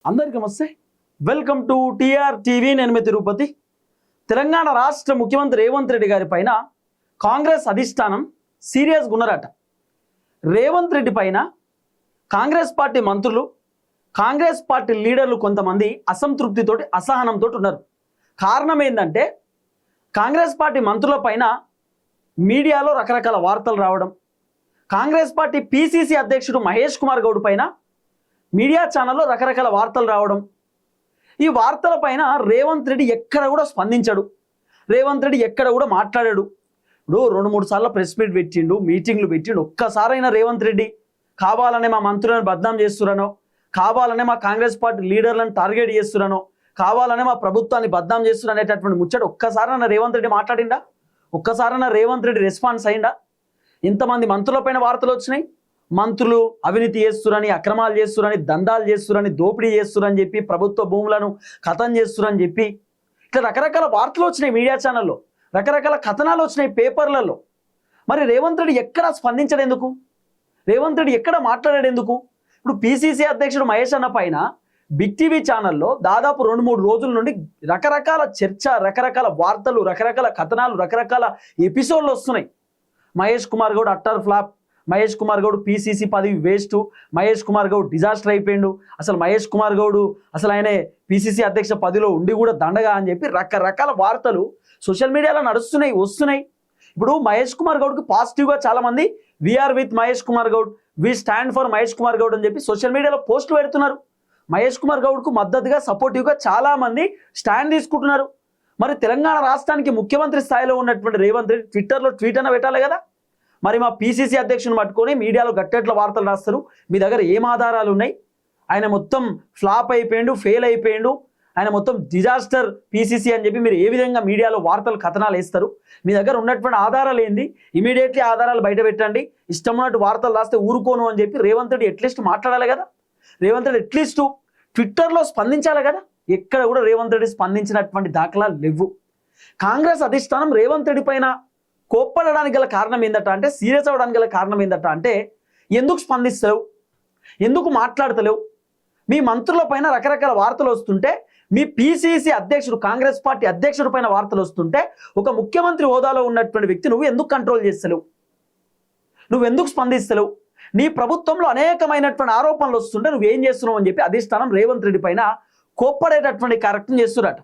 అందరికీ నమస్తే. Welcome to TR TV. నేను మీ తిరుపతి. తెలంగాణ రాష్ట్ర ముఖ్యమంత్రి రేవంత్ రెడ్డి గారి పైన కాంగ్రెస్ అధిష్టానం సీరియస్గా ఉన్నారట. రేవంత్ రెడ్డి పైన కాంగ్రెస్ పార్టీ మంత్రులు, కాంగ్రెస్ పార్టీ లీడర్లు కొంతమంది అసంతృప్తితోటి, అసహనంతో ఉన్నారు. కారణం ఏంటంటే కాంగ్రెస్ పార్టీ మంత్రుల పైన మీడియాలో రకరకాల వార్తలు రావడం, కాంగ్రెస్ పార్టీ పిసిసి అధ్యక్షుడు మహేష్ కుమార్ గౌడ్ పైన మీడియా ఛానల్లో రకరకాల వార్తలు రావడం, ఈ వార్తల పైన రేవంత్ రెడ్డి ఎక్కడ కూడా స్పందించాడు, రేవంత్ రెడ్డి ఎక్కడ కూడా మాట్లాడాడు. ఇప్పుడు 2-3 సార్లు ప్రెస్ మీట్ పెట్టిండు, మీటింగ్లు పెట్టిండు. ఒక్కసారైనా రేవంత్ రెడ్డి కావాలనే మా మంత్రులను బద్నాం చేస్తున్నానో, కావాలనే మా కాంగ్రెస్ పార్టీ లీడర్లను టార్గెట్ చేస్తున్నానో, కావాలనే మా ప్రభుత్వాన్ని బద్నాం చేస్తున్నా అనేటటువంటి ముచ్చట ఒక్కసారైనా రేవంత్ రెడ్డి మాట్లాడిండా? ఒక్కసారైనా రేవంత్ రెడ్డి రెస్పాన్స్ అయిందా? ఇంతమంది మంత్రులపైన వార్తలు వచ్చినాయి. మంత్రులు అవినీతి చేస్తురని, అక్రమాలు చేస్తురని, దందాలు చేస్తురని, దోపిడీ చేస్తురని చెప్పి, ప్రభుత్వ భూములను ఖతం చేస్తురని చెప్పి ఇట్లా రకరకాల వార్తలు వచ్చినాయి మీడియా ఛానల్లో, రకరకాల కథనాలు వచ్చినాయి పేపర్లలో. మరి రేవంత్ రెడ్డి ఎక్కడ స్పందించడెందుకు? రేవంత్ రెడ్డి ఎక్కడ మాట్లాడేందుకు? ఇప్పుడు పిసిసి అధ్యక్షుడు మహేష్ అన్న పైన బిగ్ టీవీ ఛానల్లో దాదాపు 2-3 రోజుల నుండి రకరకాల చర్చ, రకరకాల వార్తలు, రకరకాల కథనాలు, రకరకాల ఎపిసోడ్లు వస్తున్నాయి. Mahesh Kumar Goud utter flop, Mahesh Kumar Goud PCC పదవి వేస్ట్, మహేష్ కుమార్ గౌడ్ డిజాస్టర్ అయిపోయిండు, అసలు మహేష్ కుమార్ గౌడ్ అసలు ఆయన పిసిసి అధ్యక్ష పదవిలో ఉండి కూడా దండగా అని చెప్పి రకరకాల వార్తలు సోషల్ మీడియాలో నడుస్తున్నాయి, వస్తున్నాయి. ఇప్పుడు మహేష్ కుమార్ గౌడ్కి పాజిటివ్గా చాలామంది we are with Mahesh Kumar Goud, we stand for Mahesh Kumar Goud అని చెప్పి సోషల్ మీడియాలో పోస్టులు పెడుతున్నారు. మహేష్ కుమార్ గౌడ్కు మద్దతుగా, సపోర్టివ్గా చాలామంది స్టాండ్ తీసుకుంటున్నారు. మరి తెలంగాణ రాష్ట్రానికి ముఖ్యమంత్రి స్థాయిలో ఉన్నటువంటి రేవంత్ రెడ్డి ట్విట్టర్లో ట్వీట్ అన్న పెట్టాలి కదా. మరి మా పిసిసి అధ్యక్షుని పట్టుకొని మీడియాలో గట్టెట్ల వార్తలు రాస్తారు. మీ దగ్గర ఏం ఆధారాలు ఉన్నాయి? ఆయన మొత్తం ఫ్లాప్ అయిపోయిండు, ఫెయిల్ అయిపోయిండు, ఆయన మొత్తం డిజాస్టర్ పిసిసి అని చెప్పి మీరు ఏ విధంగా మీడియాలో వార్తలు కథనాలు వేస్తారు? మీ దగ్గర ఉన్నటువంటి ఆధారాలు ఏంది? ఇమీడియట్లీ ఆధారాలు బయట పెట్టండి. ఇష్టం ఉన్నట్టు వార్తలు రాస్తే ఊరుకోను అని చెప్పి రేవంత్ రెడ్డి అట్లీస్ట్ మాట్లాడాలి కదా. రేవంత్ రెడ్డి అట్లీస్ట్ ట్విట్టర్లో స్పందించాలి కదా. ఎక్కడ కూడా రేవంత్ రెడ్డి స్పందించినటువంటి దాఖలాలు లేవు. కాంగ్రెస్ అధిష్టానం రేవంత్ రెడ్డి పైన కోప్పడడానికి గల కారణం ఏందట అంటే, సీరియస్ అవ్వడానికి గల కారణం ఏందట అంటే, ఎందుకు స్పందిస్తలేవు, ఎందుకు మాట్లాడతలేవు? మీ మంత్రుల పైన రకరకాల వార్తలు వస్తుంటే, మీ పిసిసి అధ్యక్షుడు, కాంగ్రెస్ పార్టీ అధ్యక్షుడి పైన వార్తలు వస్తుంటే, ఒక ముఖ్యమంత్రి హోదాలో ఉన్నటువంటి వ్యక్తి నువ్వు ఎందుకు కంట్రోల్ చేస్తలేవు? నువ్వెందుకు స్పందిస్తలేవు? నీ ప్రభుత్వంలో అనేకమైనటువంటి ఆరోపణలు వస్తుంటే నువ్వేం చేస్తున్నావు అని చెప్పి అధిష్టానం రేవంత్ రెడ్డి పైన కోప్పడేటటువంటి కార్యక్రమం చేస్తున్నట.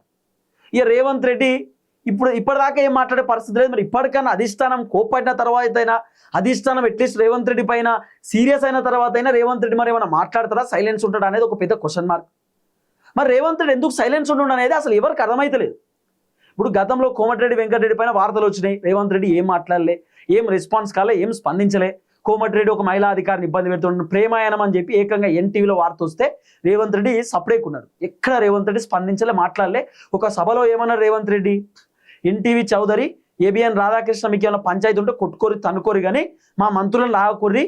ఇక రేవంత్ రెడ్డి ఇప్పటిదాకా ఏం మాట్లాడే పరిస్థితి లేదు. మరి ఇప్పటికన్నా అధిష్టానం కోప్పడిన తర్వాత అయినా, అధిష్టానం అట్లీస్ట్ రేవంత్ రెడ్డి పైన సీరియస్ అయిన తర్వాత అయినా రేవంత్ రెడ్డి మరి ఏమైనా మాట్లాడతారా, సైలెన్స్ ఉంటాడు అనేది ఒక పెద్ద క్వశ్చన్ మార్క్. మరి రేవంత్ రెడ్డి ఎందుకు సైలెన్స్ ఉండడం అనేది అసలు ఎవరికి అర్థమైతలేదు. ఇప్పుడు గతంలో కోమటిరెడ్డి వెంకటరెడ్డి పైన వార్తలు వచ్చినాయి, రేవంత్ రెడ్డి ఏం మాట్లాడలే, ఏం రెస్పాన్స్ కాలే, ఏం స్పందించలే. కోమటిరెడ్డి ఒక మహిళా అధికారిని ఇబ్బంది పెడుతున్నాడు, ప్రేమాయణం అని చెప్పి ఏకంగా ఎన్టీవీలో వార్త వస్తే రేవంత్ రెడ్డి సపరేకున్నాడు. ఎక్కడ రేవంత్ రెడ్డి స్పందించలే, మాట్లాడలే. ఒక సభలో ఏమన్నారు రేవంత్ రెడ్డి, ఎన్టీవీ చౌదరి, ఏబిఎన్ రాధాకృష్ణ మీకు ఏమైనా పంచాయతీ ఉంటే కొట్టుకోరి తన్నుకోరి, కానీ మా మంత్రులను లాగకూర్రి,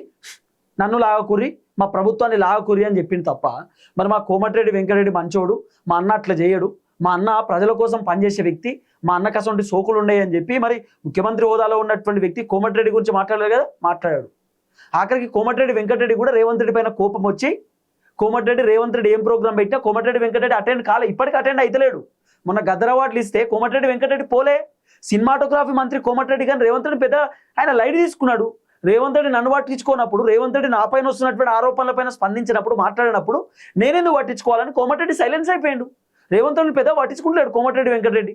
నన్ను లాగకూర్రి, మా ప్రభుత్వాన్ని లాగకూర్రి అని చెప్పింది తప్ప, మరి మా కోమటిరెడ్డి వెంకటరెడ్డి మంచోడు, మా అన్న అట్లా చేయడు, మా అన్న ప్రజల కోసం పనిచేసే వ్యక్తి, మా అన్నకు అసలు సోకులు ఉన్నాయి అని చెప్పి మరి ముఖ్యమంత్రి హోదాలో ఉన్నటువంటి వ్యక్తి కోమటిరెడ్డి గురించి మాట్లాడలేదు కదా, మాట్లాడాడు. ఆఖరికి కోమటిరెడ్డి వెంకటరెడ్డి కూడా రేవంత్ రెడ్డి పైన కోపం వచ్చి, కోమటిరెడ్డి రేవంత్ రెడ్డి ఏం ప్రోగ్రామ్ పెట్టినా కోమటిరెడ్డి వెంకటరెడ్డి అటెండ్ కాలే, ఇప్పటికీ అటెండ్ అయితలేడు. మొన్న గద్దర్ అవార్డులు ఇస్తే కోమటిరెడ్డి వెంకటరెడ్డి పోలే. సినిమాటోగ్రఫీ మంత్రి కోమటిరెడ్డి కానీ రేవంత్ రెడ్డి పెద్ద ఆయన లైట్ తీసుకున్నాడు. రేవంత్ రెడ్డి నన్ను పట్టించుకోనప్పుడు, రేవంత్ రెడ్డి నా పైన వస్తున్నటువంటి ఆరోపణలపైన స్పందించినప్పుడు, మాట్లాడినప్పుడు నేనెందుకు పట్టించుకోవాలని కోమటిరెడ్డి సైలెన్స్ అయిపోయాడు. రేవంత్ రెడ్డి పెద్ద పట్టించుకుంటాడు కోమటిరెడ్డి వెంకటరెడ్డి.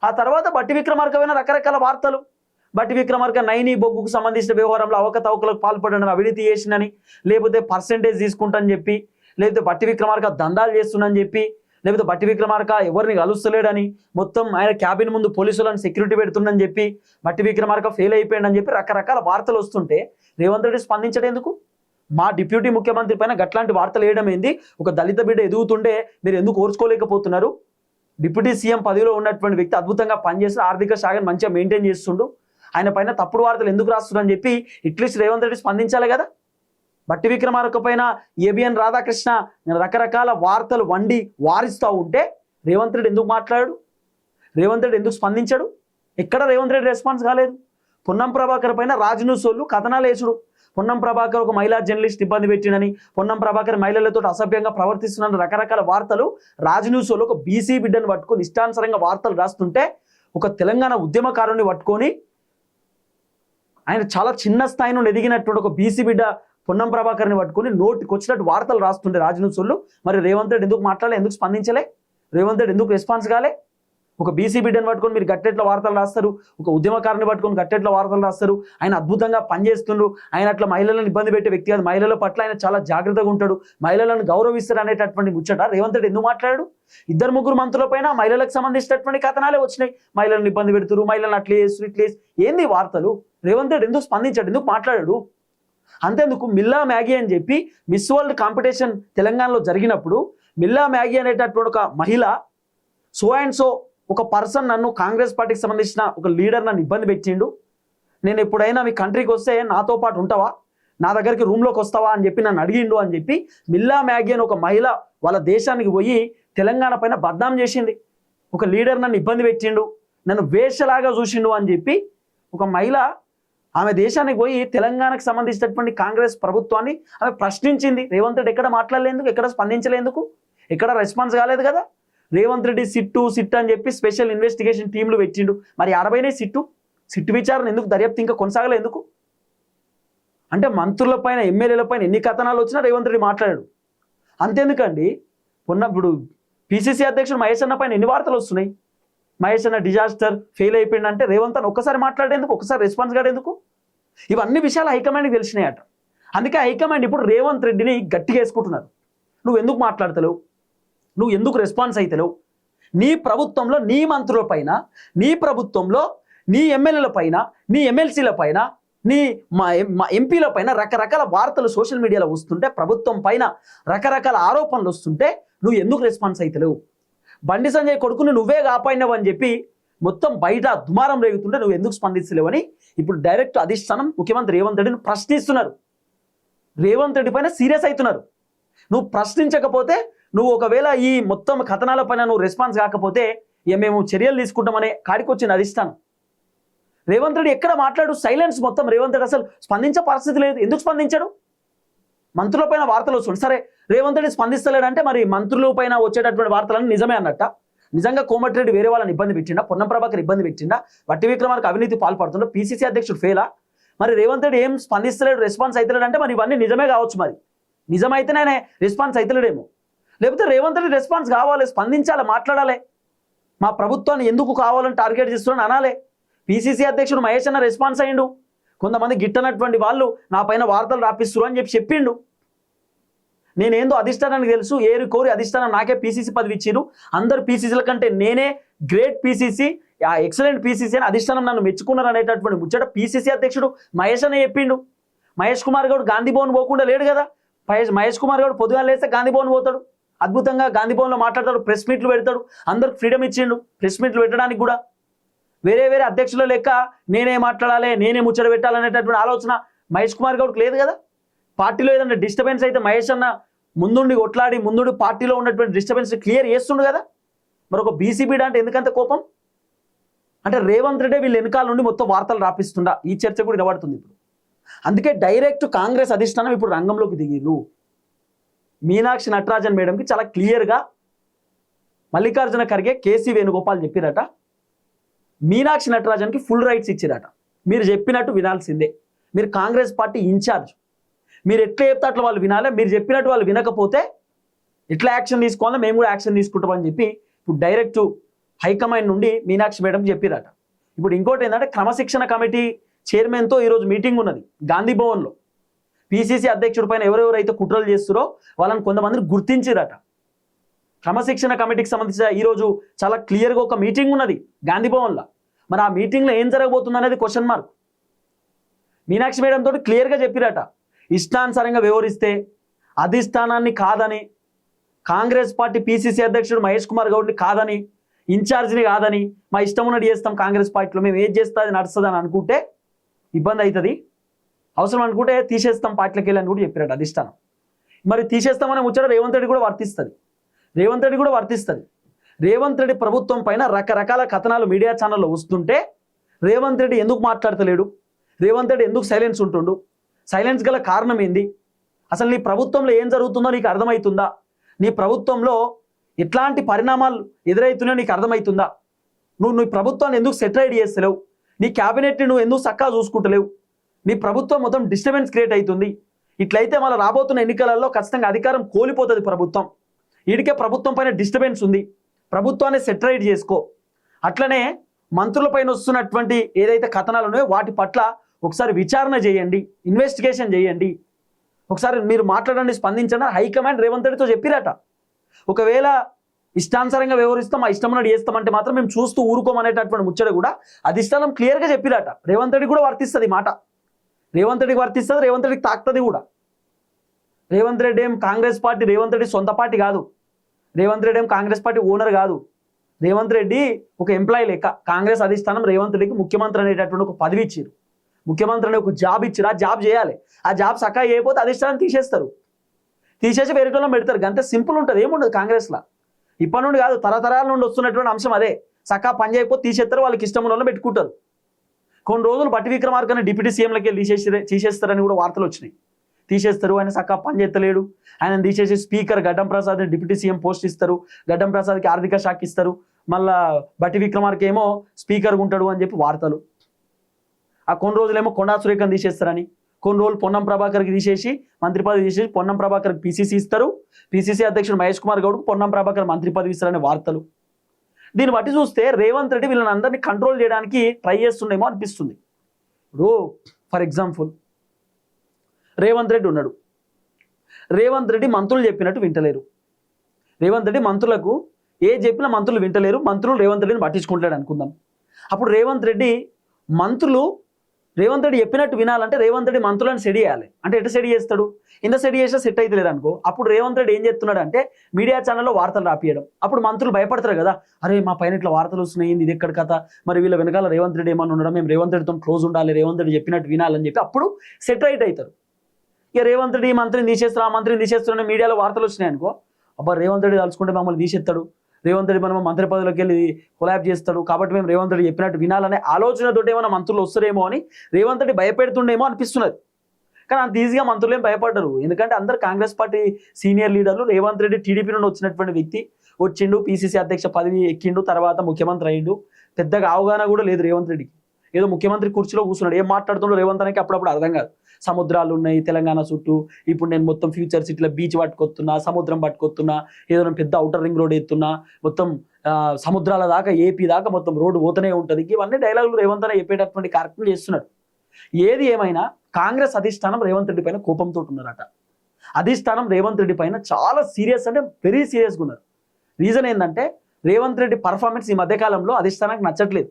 ఆ తర్వాత బట్టి విక్రమార్కమైన రకరకాల వార్తలు, బట్టి విక్రమార్క నైని బొగ్గుకు సంబంధించిన వ్యవహారంలో అవకతవకలకు పాల్పడని, అవినీతి చేసినని, లేకపోతే పర్సెంటేజ్ తీసుకుంటానని చెప్పి, లేకపోతే బట్టి విక్రమార్క దందాలు చేస్తుందని చెప్పి, లేకపోతే బట్టి విక్రమార్క ఎవరిని కలుస్తలేడని, మొత్తం ఆయన క్యాబిన్ ముందు పోలీసులను సెక్యూరిటీ పెడుతుందని చెప్పి, బట్టి విక్రమార్క ఫెయిల్ అయిపోయాడని చెప్పి రకరకాల వార్తలు వస్తుంటే రేవంత్ రెడ్డి స్పందించడేందుకు? మా డిప్యూటీ ముఖ్యమంత్రి పైన గట్లాంటి వార్తలు వేయడం ఏంది? ఒక దళిత బిడ్డ ఎదుగుతుంటే మీరు ఎందుకు ఓర్చుకోలేకపోతున్నారు? డిప్యూటీ సీఎం పదవిలో ఉన్నటువంటి వ్యక్తి అద్భుతంగా పనిచేసి ఆర్థిక శాఖను మంచిగా మెయింటైన్ చేస్తుండు, ఆయన పైన తప్పుడు వార్తలు ఎందుకు రాస్తున్నారని చెప్పి అట్లీస్ట్ రేవంత్ రెడ్డి స్పందించాలి కదా. బట్టి విక్రమార్క పైన ఏబిఎన్ రాధాకృష్ణ రకరకాల వార్తలు వండి వారిస్తూ ఉంటే రేవంత్ రెడ్డి ఎందుకు మాట్లాడాడు? రేవంత్ రెడ్డి ఎందుకు స్పందించాడు? ఎక్కడ రేవంత్ రెడ్డి రెస్పాన్స్ కాలేదు. పొన్నం ప్రభాకర్ పైన రాజన్యూస్ వాళ్ళు కథనాలు వేసుడు. పొన్నం ప్రభాకర్ ఒక మహిళా జర్నలిస్ట్ ఇబ్బంది పెట్టినని, పొన్నం ప్రభాకర్ మహిళలతో అసభ్యంగా ప్రవర్తిస్తున్న రకరకాల వార్తలు రాజన్యూస్ వాళ్ళు ఒక బీసీ బిడ్డను పట్టుకొని ఇష్టానుసారంగా వార్తలు రాస్తుంటే, ఒక తెలంగాణ ఉద్యమకారుని పట్టుకొని ఆయన చాలా చిన్న స్థాయి నుండి ఎదిగినటువంటి ఒక బీసీ బిడ్డ పొన్నం ప్రభాకర్ని పట్టుకొని నోటికి వచ్చినట్టు వార్తలు రాస్తుండే రాజన్యూస్ వాళ్ళు. మరి రేవంత్ రెడ్డి ఎందుకు మాట్లాడలే, ఎందుకు స్పందించలే? రేవంత్ రెడ్డి ఎందుకు రెస్పాన్స్ కాలే? ఒక బీసీ బిడ్డను పట్టుకొని మీరు గట్టెట్ల వార్తలు రాస్తారు, ఒక ఉద్యమకారుని పట్టుకొని గట్టెట్ల వార్తలు రాస్తారు. ఆయన అద్భుతంగా పనిచేస్తుండ్రు, ఆయన అట్లా మహిళలను ఇబ్బంది పెట్టే వ్యక్తి కాదు, మహిళల పట్ల ఆయన చాలా జాగ్రత్తగా ఉంటాడు, మహిళలను గౌరవిస్తారు అనేటటువంటి ముచ్చట రేవంత్ రెడ్డి ఎందుకు మాట్లాడాడు? 2-3 మంత్రుల పైన మహిళలకు సంబంధించినటువంటి కథనాలే వచ్చినాయి. మహిళలను ఇబ్బంది పెడుతురు, మహిళలను అట్లే చేస్తారు, ఇట్లే ఏంది వార్తలు? రేవంత్ రెడ్డి ఎందుకు స్పందించాడు, ఎందుకు మాట్లాడాడు? అంతేందుకు మిల్లా మ్యాగీ అని చెప్పి మిస్ వరల్డ్ కాంపిటీషన్ తెలంగాణలో జరిగినప్పుడు మిల్లా మ్యాగీ అనేటటువంటి ఒక మహిళ, సో అండ్ సో ఒక పర్సన్ నన్ను కాంగ్రెస్ పార్టీకి సంబంధించిన ఒక లీడర్ నన్ను ఇబ్బంది పెట్టిండు, నేను ఎప్పుడైనా మీ కంట్రీకి వస్తే నాతో పాటు ఉంటావా, నా దగ్గరికి రూమ్లోకి వస్తావా అని చెప్పి నన్ను అడిగిండు అని చెప్పి మిల్లా మ్యాగీ అని ఒక మహిళ వాళ్ళ దేశానికి పోయి తెలంగాణ పైన బద్నాం చేసింది. ఒక లీడర్ నన్ను ఇబ్బంది పెట్టిండు, నన్ను వేషలాగా చూసిండు అని చెప్పి ఒక మహిళ ఆమె దేశానికి పోయి తెలంగాణకు సంబంధించినటువంటి కాంగ్రెస్ ప్రభుత్వాన్ని ఆమె ప్రశ్నించింది. రేవంత్ రెడ్డి ఎక్కడ మాట్లాడలేందుకు, ఎక్కడ స్పందించలేందుకు, ఎక్కడ రెస్పాన్స్ కాలేదు కదా. రేవంత్ రెడ్డి సిట్ అని చెప్పి స్పెషల్ ఇన్వెస్టిగేషన్ టీంలు పెట్టిండు. మరి 60 సిట్టు విచారణ ఎందుకు, దర్యాప్తు ఇంకా కొనసాగలే ఎందుకు? అంటే మంత్రుల పైన ఎమ్మెల్యేల పైన ఎన్ని కథనాలు వచ్చినా రేవంత్ రెడ్డి మాట్లాడాడు. అంతేందుకండి, ఇప్పుడు పిసిసి అధ్యక్షుడు మహేష్ అన్న పైన ఎన్ని వార్తలు వస్తున్నాయి, మహేష్ అన్న డిజాస్టర్ ఫెయిల్ అయిపోయిందంటే రేవంత్ అన్న ఒక్కసారి మాట్లాడేందుకు, ఒక్కసారి రెస్పాన్స్ కాడేందుకు? ఇవన్నీ విషయాలు హైకమాండ్కి తెలిసినాయట. అందుకే హైకమాండ్ ఇప్పుడు రేవంత్ రెడ్డిని గట్టిగా వేసుకుంటున్నారు. నువ్వు ఎందుకు మాట్లాడతలేవు, నువ్వు ఎందుకు రెస్పాన్స్ అవుతలేవు, నీ ప్రభుత్వంలో నీ మంత్రుల పైన, నీ ప్రభుత్వంలో నీ ఎమ్మెల్యేల పైన, నీ ఎమ్మెల్సీల పైన, నీ ఎంపీల పైన రకరకాల వార్తలు సోషల్ మీడియాలో వస్తుంటే, ప్రభుత్వం పైన రకరకాల ఆరోపణలు వస్తుంటే నువ్వు ఎందుకు రెస్పాన్స్ అవుతలేవు? బండి సంజయ్ కొడుకుని నువ్వే కాపాడినావు అని చెప్పి మొత్తం బయట దుమారం రేగుతుంటే నువ్వు ఎందుకు స్పందించలేవని ఇప్పుడు డైరెక్ట్ అధిష్టానం ముఖ్యమంత్రి రేవంత్ రెడ్డిని ప్రశ్నిస్తున్నారు. రేవంత్ రెడ్డి పైన సీరియస్ అవుతున్నారు. నువ్వు ప్రశ్నించకపోతే, నువ్వు ఒకవేళ ఈ మొత్తం కథనాల పైన నువ్వు రెస్పాన్స్ కాకపోతే మేము చర్యలు తీసుకుంటామనే కాడికి వచ్చిన అధిష్టానం. రేవంత్ రెడ్డి ఎక్కడ మాట్లాడు, సైలెన్స్ మొత్తం. రేవంత్ రెడ్డి అసలు స్పందించే పరిస్థితి లేదు. ఎందుకు స్పందించాడు? మంత్రుల పైన వార్తలు వస్తుంది, సరే రేవంత్ రెడ్డి స్పందిస్తలేడంటే మరి మంత్రుల పైన వచ్చేటటువంటి వార్తలన్నీ నిజమే అన్నట్ట. నిజంగా కోమటిరెడ్డి వేరే వాళ్ళని ఇబ్బంది పెట్టిండా, పొన్నం ప్రభాకర్ ఇబ్బంది పెట్టిండా, వట్టి విక్రమార్క అవినీతి పాల్పడుతుండ, పిసిసి అధ్యక్షుడు ఫెయిలా? మరి రేవంత్ రెడ్డి ఏం స్పందిస్తలేడు, రెస్పాన్స్ అవుతలేడు అంటే మరి ఇవన్నీ నిజమే కావచ్చు. మరి నిజమైతేనే రెస్పాన్స్ అవుతలేడేమో. లేకపోతే రేవంత్ రెడ్డి రెస్పాన్స్ కావాలి, స్పందించాలి, మాట్లాడాలి. మా ప్రభుత్వాన్ని ఎందుకు కావాలని టార్గెట్ చేస్తున్నాను అనాలే. పిసిసి అధ్యక్షుడు మహేష్ అన్న రెస్పాన్స్ అయ్యిండు. కొంతమంది గిట్టనటువంటి వాళ్ళు నా పైన వార్తలు రాపిస్తున్నారు అని చెప్పిండు. నేనేందో అధిష్టానానికి తెలుసు, ఏరి కోరి అధిష్టానం నాకే పీసీసీ పదవి ఇచ్చిరు, అందరు పీసీసీల కంటే నేనే గ్రేట్ పీసీసీ, ఎక్సలెంట్ పీసీసీ అని అధిష్టానం నన్ను మెచ్చుకున్నారు అనేటటువంటి ముచ్చట పీసీసీ అధ్యక్షుడు మహేష్ అనే చెప్పిండు. మహేష్ కుమార్ గౌడ్ గాంధీ భవన్ పోకుండా లేడు కదా. మహేష్ కుమార్ గౌడ్ పొద్దుగా లేస్తే గాంధీ భవన్ పోతాడు, అద్భుతంగా గాంధీ భవన్లో మాట్లాడతాడు, ప్రెస్ మీట్లు పెడతాడు, అందరికి ఫ్రీడమ్ ఇచ్చిండు ప్రెస్ మీట్లు పెట్టడానికి కూడా. వేరే అధ్యక్షుల లెక్క నేనే మాట్లాడాలి, నేనే ముచ్చట పెట్టాలనేటటువంటి ఆలోచన మహేష్ కుమార్ గౌడ్కి లేదు కదా. పార్టీలో ఏదైనా డిస్టర్బెన్స్ అయితే మహేష్ అన్న ముందుండి కొట్లాడి ముందుండి పార్టీలో ఉన్నటువంటి డిస్టర్బెన్స్ క్లియర్ చేస్తుండు కదా. మరి ఒక బీసీబీడ అంటే ఎందుకంత కోపం? అంటే రేవంత్ రెడ్డి వీళ్ళు వెనకాల నుండి మొత్తం వార్తలు రాపిస్తుండా, ఈ చర్చ కూడా వినబడుతుంది ఇప్పుడు. అందుకే డైరెక్ట్ కాంగ్రెస్ అధిష్టానం ఇప్పుడు రంగంలోకి దిగిరు. మీనాక్షి నటరాజన్ మేడంకి చాలా క్లియర్గా మల్లికార్జున ఖర్గే, కేసీ వేణుగోపాల్ చెప్పిరట, మీనాక్షి నటరాజన్కి ఫుల్ రైట్స్ ఇచ్చిరట. మీరు చెప్పినట్టు వినాల్సిందే, మీరు కాంగ్రెస్ పార్టీ ఇన్ఛార్జ్, మీరు ఎట్లా చెప్తే అట్లా వాళ్ళు వినాలి, మీరు చెప్పినట్టు వాళ్ళు వినకపోతే ఎట్లా యాక్షన్ తీసుకోవాలో మేము కూడా యాక్షన్ తీసుకుంటామని చెప్పి ఇప్పుడు డైరెక్ట్ హైకమాండ్ నుండి మీనాక్షి మేడంకి చెప్పిరట. ఇప్పుడు ఇంకోటి ఏంటంటే క్రమశిక్షణ కమిటీ చైర్మన్తో ఈరోజు మీటింగ్ ఉన్నది గాంధీ భవన్లో. పిసిసి అధ్యక్షుడి పైన ఎవరెవరైతే కుట్రలు చేస్తారో వాళ్ళని కొంతమందిని గుర్తించిరట. క్రమశిక్షణ కమిటీకి సంబంధించిన ఈరోజు చాలా క్లియర్గా ఒక మీటింగ్ ఉన్నది గాంధీ భవన్లో. మరి ఆ మీటింగ్లో ఏం జరగబోతుంది అనేది క్వశ్చన్ మార్క్. మీనాక్షి మేడం తోటి క్లియర్గా చెప్పిరట, ఇష్టానుసారంగా వ్యవహరిస్తే అధిష్టానాన్ని కాదని, కాంగ్రెస్ పార్టీ పిసిసి అధ్యక్షుడు మహేష్ కుమార్ గౌడ్ని కాదని, ఇన్ఛార్జిని కాదని, మా ఇష్టం ఉన్నట్టు చేస్తాం కాంగ్రెస్ పార్టీలో, మేము ఏది చేస్తే అది నడుస్తుంది అని అనుకుంటే ఇబ్బంది అవుతుంది, అవసరం అనుకుంటే తీసేస్తాం పార్టీలోకి వెళ్ళి అని కూడా చెప్పారట అధిష్టానం. మరి తీసేస్తామనే ముచ్చట రేవంత్ రెడ్డి కూడా వర్తిస్తుంది. రేవంత్ రెడ్డి ప్రభుత్వం పైన రకరకాల కథనాలు మీడియా ఛానల్లో వస్తుంటే రేవంత్ రెడ్డి ఎందుకు మాట్లాడతలేడు, రేవంత్ రెడ్డి ఎందుకు సైలెన్స్ ఉంటుండు, సైలెన్స్ గల కారణం ఏంది, అసలు నీ ప్రభుత్వంలో ఏం జరుగుతుందో నీకు అర్థమవుతుందా, నీ ప్రభుత్వంలో ఎట్లాంటి పరిణామాలు ఎదురవుతున్నాయో నీకు అర్థమవుతుందా, నువ్వు నీ ప్రభుత్వాన్ని ఎందుకు సెటిలైడ్ చేస్తలేవు, నీ క్యాబినెట్ని నువ్వు ఎందుకు చక్కగా చూసుకుంటలేవు, నీ ప్రభుత్వం మొత్తం డిస్టర్బెన్స్ క్రియేట్ అవుతుంది. ఇట్లయితే మళ్ళీ రాబోతున్న ఎన్నికలలో ఖచ్చితంగా అధికారం కోల్పోతుంది ప్రభుత్వం. వీడికే ప్రభుత్వం పైన డిస్టర్బెన్స్ ఉంది, ప్రభుత్వాన్ని సెటిలైడ్ చేసుకో. అట్లనే మంత్రులపైన వస్తున్నటువంటి ఏదైతే కథనాలు ఉన్నాయో వాటి పట్ల ఒకసారి విచారణ చేయండి, ఇన్వెస్టిగేషన్ చేయండి, ఒకసారి మీరు మాట్లాడండి, స్పందించండి. హైకమాండ్ రేవంత్ రెడ్డితో చెప్పిరట. ఒకవేళ ఇష్టానుసారంగా వ్యవహరిస్తాం, ఆ ఇష్టం చేస్తామంటే మాత్రం మేము చూస్తూ ఊరుకోమనేటటువంటి ముచ్చట కూడా అధిష్టానం క్లియర్గా చెప్పిరట. రేవంత్ రెడ్డి కూడా వర్తిస్తుంది మాట, రేవంత్ రెడ్డికి వర్తిస్తుంది, రేవంత్ రెడ్డికి తాకుతుంది కూడా. రేవంత్ రెడ్డి ఏం కాంగ్రెస్ పార్టీ, రేవంత్ రెడ్డి సొంత పార్టీ కాదు, రేవంత్ రెడ్డి ఏం కాంగ్రెస్ పార్టీ ఓనర్ కాదు. రేవంత్ రెడ్డి ఒక ఎంప్లాయీ లెక్క. కాంగ్రెస్ అధిష్టానం రేవంత్ రెడ్డికి ముఖ్యమంత్రి అనేటటువంటి ఒక పదవి ఇచ్చారు, ముఖ్యమంత్రి అనే ఒక జాబ్ ఇచ్చారు. ఆ జాబ్ చేయాలి, ఆ జాబ్ సకా చేయకపోతే అధిష్టానం తీసేస్తారు, తీసేసి వేరేటోళ్ళని పెడతారు. అంతే సింపుల్ ఉంటుంది, ఏముండదు కాంగ్రెస్లో. ఇప్పటి నుండి కాదు, తరతరాల నుండి వస్తున్నటువంటి అంశం అదే. సకా పని చేయకపోతే తీసేస్తారు, వాళ్ళకి ఇష్టం ఉన్న వాళ్ళని పెట్టుకుంటారు. కొన్ని రోజులు బట్టి విక్రమార్కని డిప్యూటీ సీఎంలకి తీసేస్తారని కూడా వార్తలు వచ్చినాయి. తీసేస్తారు, ఆయన సక్కా పని చేస్తలేడు, ఆయన తీసేసి స్పీకర్ గడ్డం ప్రసాద్ డిప్యూటీ సీఎం పోస్ట్ ఇస్తారు, గడ్డం ప్రసాద్కి ఆర్థిక శాఖ ఇస్తారు, మళ్ళా బట్టి విక్రమార్క ఏమో స్పీకర్గా ఉంటాడు అని చెప్పి వార్తలు. ఆ కొన్ని రోజులేమో కొండా సురేఖను తీసేస్తారని, కొన్ని రోజులు పొన్నం ప్రభాకర్కి తీసేసి మంత్రి పదవి తీసేసి పొన్నం ప్రభాకర్కి పీసీసీ ఇస్తారు, పీసీసీ అధ్యక్షుడు మహేష్ కుమార్ గౌడ్కు పొన్నం ప్రభాకర్ మంత్రి పదవి ఇస్తారనే వార్తలు. దీన్ని బట్టి చూస్తే రేవంత్ రెడ్డి వీళ్ళని అందరినీ కంట్రోల్ చేయడానికి ట్రై చేస్తుండేమో అనిపిస్తుంది. ఇప్పుడు ఫర్ ఎగ్జాంపుల్ రేవంత్ రెడ్డి ఉన్నాడు, రేవంత్ రెడ్డి మంత్రులు చెప్పినట్టు వింటలేరు, రేవంత్ రెడ్డి మంత్రులకు ఏ చెప్పినా మంత్రులు వింటలేరు, మంత్రులు రేవంత్ రెడ్డిని పట్టించుకుంటాడు అనుకుందాం. అప్పుడు రేవంత్ రెడ్డి మంత్రులు రేవంత్ రెడ్డి చెప్పినట్టు వినాలంటే రేవంత్ రెడ్డి మంత్రులను సెట్ చేయాలి. అంటే ఎట్లా సెట్ చేస్తాడు, ఇంత సెట్ చేసినా సెట్ అయితే లేదనుకో, అప్పుడు రేవంత్ రెడ్డి ఏం చేస్తున్నాడు అంటే మీడియా ఛానల్లో వార్తలు రాపియడం. అప్పుడు మంత్రులు భయపడతారు కదా, అరే మా పైన ఇట్లా వార్తలు వస్తున్నాయి, ఇది ఎక్కడ కథ, మరి వీళ్ళ వెనకాల రేవంత్ రెడ్డి ఏమన్నా ఉండడం, మేము రేవంత్ రెడ్డితో క్లోజ్ ఉండాలి, రేవంత్ రెడ్డి చెప్పినట్టు వినాలని చెప్పి అప్పుడు సెట్ రైట్ అవుతారు. ఇక రేవంత్ రెడ్డి ఈ మంత్రిని తీసేస్తారు, ఆ మంత్రిని తీసేస్తున్నారని మీడియాలో వార్తలు వచ్చినాయి అనుకో, అబ్బా రేవంత్ రెడ్డి తలుచుకుంటే మమ్మల్ని తీసేస్తాడు, రేవంత్ రెడ్డి మనం మంత్రి పదవిలోకి వెళ్ళి కొలాబ్ చేస్తాడు, కాబట్టి మేము రేవంత్ రెడ్డి చెప్పినట్టు వినాలనే ఆలోచనతో ఏమైనా మంత్రులు వస్తారేమో అని రేవంత్ రెడ్డి భయపెడుతుండేమో అనిపిస్తున్నది. కానీ అంత ఈజీగా మంత్రులు ఏం భయపడ్డారు, ఎందుకంటే అందరు కాంగ్రెస్ పార్టీ సీనియర్ లీడర్లు. రేవంత్ రెడ్డి టీడీపీ నుండి వచ్చినటువంటి వ్యక్తి, వచ్చిండు, పీసీసీ అధ్యక్ష పదవి ఎక్కిండు, తర్వాత ముఖ్యమంత్రి అయ్యిండు. పెద్దగా అవగాహన కూడా లేదు రేవంత్ రెడ్డికి, ఏదో ముఖ్యమంత్రి కుర్చీలో కూర్చున్నాడు, ఏం మాట్లాడుతుండో రేవంత్ అనికి అప్పుడప్పుడు అర్థం కాదు. సముద్రాలు ఉన్నాయి తెలంగాణ చుట్టూ, ఇప్పుడు నేను మొత్తం ఫ్యూచర్ సిటీలో బీచ్ పట్టుకొస్తున్నా, సముద్రం పట్టుకొస్తున్నా, ఏదో పెద్ద అవుటర్ రింగ్ రోడ్ ఎత్తున్నా, మొత్తం సముద్రాల దాకా ఏపీ దాకా మొత్తం రోడ్డు పోతూనే ఉంటుంది. ఇవన్నీ డైలాగులు రేవంత్ అనే చెప్పేటటువంటి కార్యక్రమం చేస్తున్నాడు. ఏది ఏమైనా కాంగ్రెస్ అధిష్టానం రేవంత్ రెడ్డి పైన కోపంతో ఉన్నారట. అధిష్టానం రేవంత్ రెడ్డి పైన చాలా సీరియస్, అంటే వెరీ సీరియస్గా ఉన్నారు. రీజన్ ఏంటంటే రేవంత్ రెడ్డి పర్ఫార్మెన్స్ ఈ మధ్యకాలంలో అధిష్టానానికి నచ్చట్లేదు.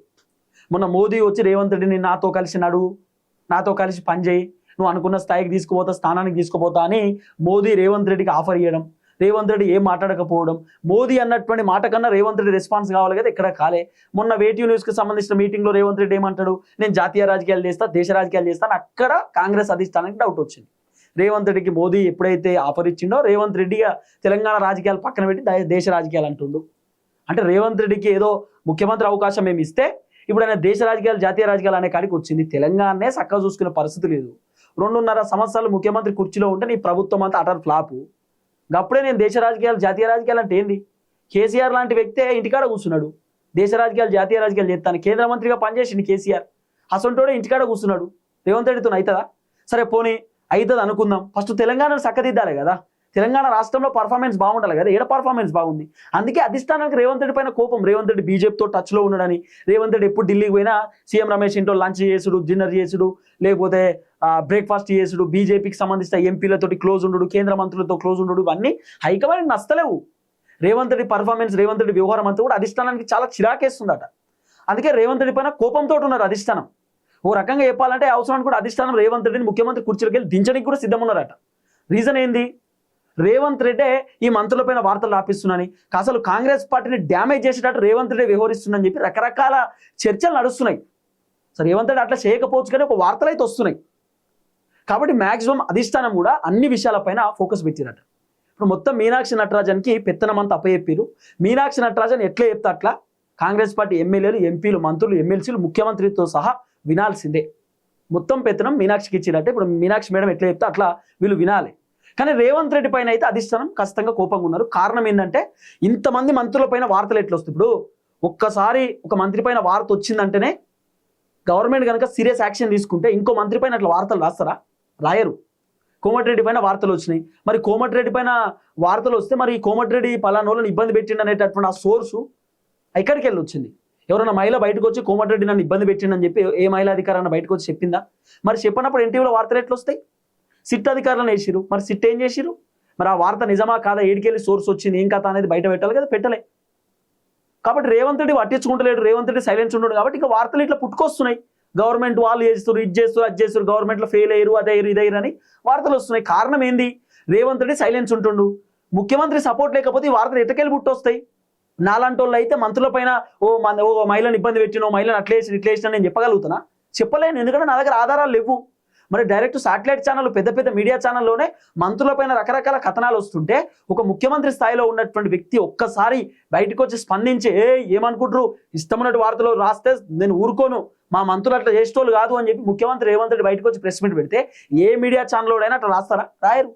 మొన్న మోదీ వచ్చి రేవంత్ రెడ్డిని నాతో కలిసి నడు, నాతో కలిసి పనిచేయి, నువ్వు అనుకున్న స్థాయికి తీసుకుపోతా, స్థానానికి తీసుకుపోతా అని మోదీ రేవంత్ రెడ్డికి ఆఫర్ ఇవ్వడం, రేవంత్ రెడ్డి ఏం మాట్లాడకపోవడం, మోదీ అన్నటువంటి మాట కన్నా రేవంత్ రెడ్డి రెస్పాన్స్ కావాలి కదా, ఎక్కడ కాలే. మొన్న వేటివ్ న్యూస్కి సంబంధించిన మీటింగ్లో రేవంత్ రెడ్డి ఏమంటాడు, నేను జాతీయ రాజకీయాలు చేస్తా, దేశ రాజకీయాలు చేస్తాను. అక్కడ కాంగ్రెస్ అధిష్టానానికి డౌట్ వచ్చింది. రేవంత్ రెడ్డికి మోదీ ఎప్పుడైతే ఆఫర్ ఇచ్చిండో రేవంత్ రెడ్డిగా తెలంగాణ రాజకీయాలు పక్కన పెట్టి దేశ రాజకీయాలు అంటుండు. అంటే రేవంత్ రెడ్డికి ఏదో ముఖ్యమంత్రి అవకాశం ఏమి ఇస్తే ఇప్పుడు ఆయన దేశ రాజకీయాలు, జాతీయ రాజకీయాలు అనే కాడికి వచ్చింది. తెలంగాణనే చక్కగా చూసుకునే పరిస్థితి లేదు. 2.5 సంవత్సరాలు ముఖ్యమంత్రి కుర్చీలో ఉంటే నీ ప్రభుత్వం అంతా అటర్ ఫ్లాపు. అప్పుడే నేను దేశ రాజకీయాలు, జాతీయ రాజకీయాలు అంటే ఏంది, కేసీఆర్ లాంటి వ్యక్తే ఇంటికాడ కూర్చున్నాడు, దేశ రాజకీయాలు, జాతీయ రాజకీయాలు చేస్తాను, కేంద్ర మంత్రిగా పనిచేసింది కేసీఆర్, అసొంటోడే ఇంటికాడ కూర్చున్నాడు. రేవంత్ రెడ్డితో అవుతుందా? సరే పోనీ అవుతుంది అనుకుందాం, ఫస్ట్ తెలంగాణను చక్కదిద్దాలి కదా, తెలంగాణ రాష్ట్రంలో పర్ఫార్మెన్స్ బాగుండాలి కదా, ఏడ పర్ఫార్మెన్స్ బాగుంది. అందుకే అధిష్టానానికి రేవంత్ రెడ్డి పైన కోపం. రేవంత్ రెడ్డి బీజేపీతో టచ్లో ఉన్నాడని, రేవంత్ రెడ్డి ఎప్పుడు ఢిల్లీకి పోయినా సీఎం రమేష్ ఇంట్లో లంచ్ చేసుడు, డిన్నర్ చేసుడు, లేకపోతే బ్రేక్ఫాస్ట్ చేసుడు, బీజేపీకి సంబంధించిన ఎంపీలతో క్లోజ్ ఉండడు, కేంద్ర మంత్రులతో క్లోజ్ ఉండడు, ఇవన్నీ హైకమాండ్ నచ్చలేవు. రేవంత్ రెడ్డి పర్ఫార్మెన్స్, రేవంత్ రెడ్డి వ్యవహారం అంతా కూడా అధిష్టానానికి చాలా చిరాకేస్తుందట. అందుకే రేవంత్ రెడ్డి పైన కోపంతో ఉన్నారు అధిష్టానం. ఓ రకంగా చెప్పాలంటే అవసరానికి కూడా అధిష్టానం రేవంత్ రెడ్డిని ముఖ్యమంత్రి కుర్చీలోకి వెళ్ళి దించడానికి కూడా సిద్ధం ఉన్నారట. రీజన్ ఏంది, రేవంత్ రెడ్డే ఈ మంత్రులపైన వార్తలు రాపిస్తున్నాని, అసలు కాంగ్రెస్ పార్టీని డ్యామేజ్ చేసేటట్టు రేవంత్ రెడ్డి వ్యవహరిస్తుందని చెప్పి రకరకాల చర్చలు నడుస్తున్నాయి. సరే రేవంత్ రెడ్డి అట్లా చేయకపోవచ్చు కానీ ఒక వార్తలు అయితే వస్తున్నాయి. కాబట్టి మ్యాక్సిమం అధిష్టానం కూడా అన్ని విషయాలపైన ఫోకస్ పెట్టినట్టు. ఇప్పుడు మొత్తం మీనాక్షి నటరాజన్కి పెత్తనమంతా అప్పచెప్పారు. మీనాక్షి నటరాజన్ ఎట్లా చెప్తా అట్లా కాంగ్రెస్ పార్టీ ఎమ్మెల్యేలు, ఎంపీలు, మంత్రులు, ఎమ్మెల్సీలు, ముఖ్యమంత్రితో సహా వినాల్సిందే. మొత్తం పెత్తనం మీనాక్షికి ఇచ్చినట్టే. ఇప్పుడు మీనాక్షి మేడం ఎట్లా చెప్తే అట్లా వీళ్ళు వినాలి. కానీ రేవంత్ రెడ్డి పైన అయితే అధిష్టానం ఖచ్చితంగా కోపంగా ఉన్నారు. కారణం ఏంటంటే ఇంతమంది మంత్రుల పైన వార్తలు ఎట్లా వస్తాయి. ఇప్పుడు ఒక్కసారి ఒక మంత్రి పైన వార్త వచ్చిందంటేనే గవర్నమెంట్ కనుక సీరియస్ యాక్షన్ తీసుకుంటే ఇంకో మంత్రి పైన అట్లా వార్తలు రాస్తారా? రాయరు. కోమటిరెడ్డి పైన వార్తలు వచ్చినాయి. మరి కోమటిరెడ్డి పైన వార్తలు వస్తే మరి కోమటిరెడ్డి పలానోళ్ళని ఇబ్బంది పెట్టిండు అనేటటువంటి ఆ సోర్సు ఎక్కడికి వెళ్ళి వచ్చింది? ఎవరైనా మహిళ బయటకు వచ్చి కోమటిరెడ్డి నన్ను ఇబ్బంది పెట్టిండని చెప్పి ఏ మహిళా అధికారాన్ని బయటకు వచ్చి చెప్పిందా? మరి చెప్పినప్పుడు ఎన్టీవీలో వార్తలు ఎట్లా వస్తాయి? సిట్ అధికారులను వేసిరు. మరి సిట్ ఏం చేసిరు? మరి ఆ వార్త నిజమా కాదా, ఏడికెళ్ళి సోర్స్ వచ్చింది, ఏం కథ అనేది బయట పెట్టాలి కదా, పెట్టలే. కాబట్టి రేవంత్ రెడ్డి పట్టించుకుంటలేడు, రేవంత్ రెడ్డి సైలెన్స్ ఉండడు. కాబట్టి ఇంకా వార్తలు ఇట్లా పుట్టుకొస్తున్నాయి. గవర్నమెంట్ వాళ్ళు చేస్తారు, ఇది చేస్తారు, అది చేస్తారు, గవర్నమెంట్లో ఫెయిల్ అయ్యారు, అదయ్యారు, ఇదయ్యారు అని వార్తలు వస్తున్నాయి. కారణం ఏంది? రేవంత్ రెడ్డి సైలెన్స్ ఉంటుండు. ముఖ్యమంత్రి సపోర్ట్ లేకపోతే ఈ వార్తలు ఎట్టకెళ్ళి పుట్టొస్తాయి. నాలాంటి వాళ్ళు అయితే మంత్రుల పైన ఓ మహిళను ఇబ్బంది పెట్టినో, మహిళను అట్లా వేసి ఇట్లా వేసిన నేను చెప్పగలుగుతున్నా? చెప్పలేను. ఎందుకంటే నా దగ్గర ఆధారాలు లేవు. మరి డైరెక్ట్ శాటిలైట్ ఛానల్, పెద్ద పెద్ద మీడియా ఛానల్లోనే మంత్రుల పైన రకరకాల కథనాలు వస్తుంటే ఒక ముఖ్యమంత్రి స్థాయిలో ఉన్నటువంటి వ్యక్తి ఒక్కసారి బయటకు వచ్చి స్పందించి ఏమనుకుంటారు, ఇష్టమైనటువంటి వార్తలు రాస్తే నేను ఊరుకోను, మా మంత్రులు అట్లా చేసేటోళ్ళు కాదు అని చెప్పి ముఖ్యమంత్రి రేవంత్ రెడ్డి బయటకు వచ్చి ప్రెస్ మీట్ పెడితే ఏ మీడియా ఛానల్లోనైనా అట్లా రాస్తారా? రాయరు.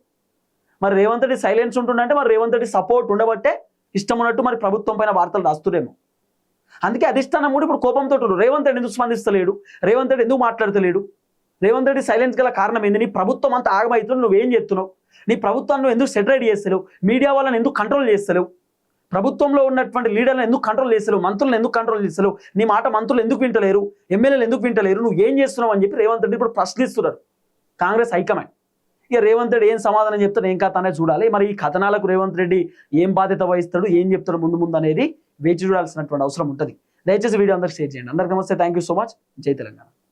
మరి రేవంత్ రెడ్డి సైలెన్స్ ఉంటుందంటే మరి రేవంత్ రెడ్డి సపోర్ట్ ఉండబట్టే ఇష్టం ఉన్నట్టు మరి ప్రభుత్వం పైన వార్తలు రాస్తురేమో. అందుకే అధిష్టానం కూడా ఇప్పుడు కోపంతో రేవంత్ రెడ్డి ఎందుకు స్పందిస్తలేడు, రేవంత్ రెడ్డి ఎందుకు మాట్లాడతలేడు, రేవంత్ రెడ్డి సైలెన్స్ గల కారణం ఏంది? నీ ప్రభుత్వం అంతా ఆగమవుతుంది, నువ్వేం చేస్తున్నావు? నీ ప్రభుత్వాన్ని నువ్వు ఎందుకు సెటరైడ్ చేస్తలేవు? మీడియా వాళ్ళని ఎందుకు కంట్రోల్ చేస్తలేవు? ప్రభుత్వంలో ఉన్నటువంటి లీడర్లను ఎందుకు కంట్రోల్ చేస్తలేవు? మంత్రులను ఎందుకు కంట్రోల్ చేస్తలేవు? నీ మాట మంత్రులు ఎందుకు వింటలేరు? ఎమ్మెల్యేలు ఎందుకు వింటలేరు? నువ్వు ఏం చేస్తున్నావు అని చెప్పి రేవంత్ రెడ్డి ఇప్పుడు ప్రశ్నిస్తున్నారు కాంగ్రెస్ హైకమాండ్. ఇక రేవంత్ రెడ్డి ఏం సమాధానం చెప్తాడు, ఏం కథ అనేది చూడాలి. మరి ఈ కథనాలకు రేవంత్ రెడ్డి ఏం బాధ్యత వహిస్తాడు, ఏం చెప్తాడు ముందు ముందు అనేది వేచి చూడాల్సినటువంటి అవసరం ఉంటుంది. దయచేసి వీడియో అందరికి షేర్ చేయండి. అందరికీ నమస్తే, థ్యాంక్ యూ సో మచ్. జై తెలంగాణ.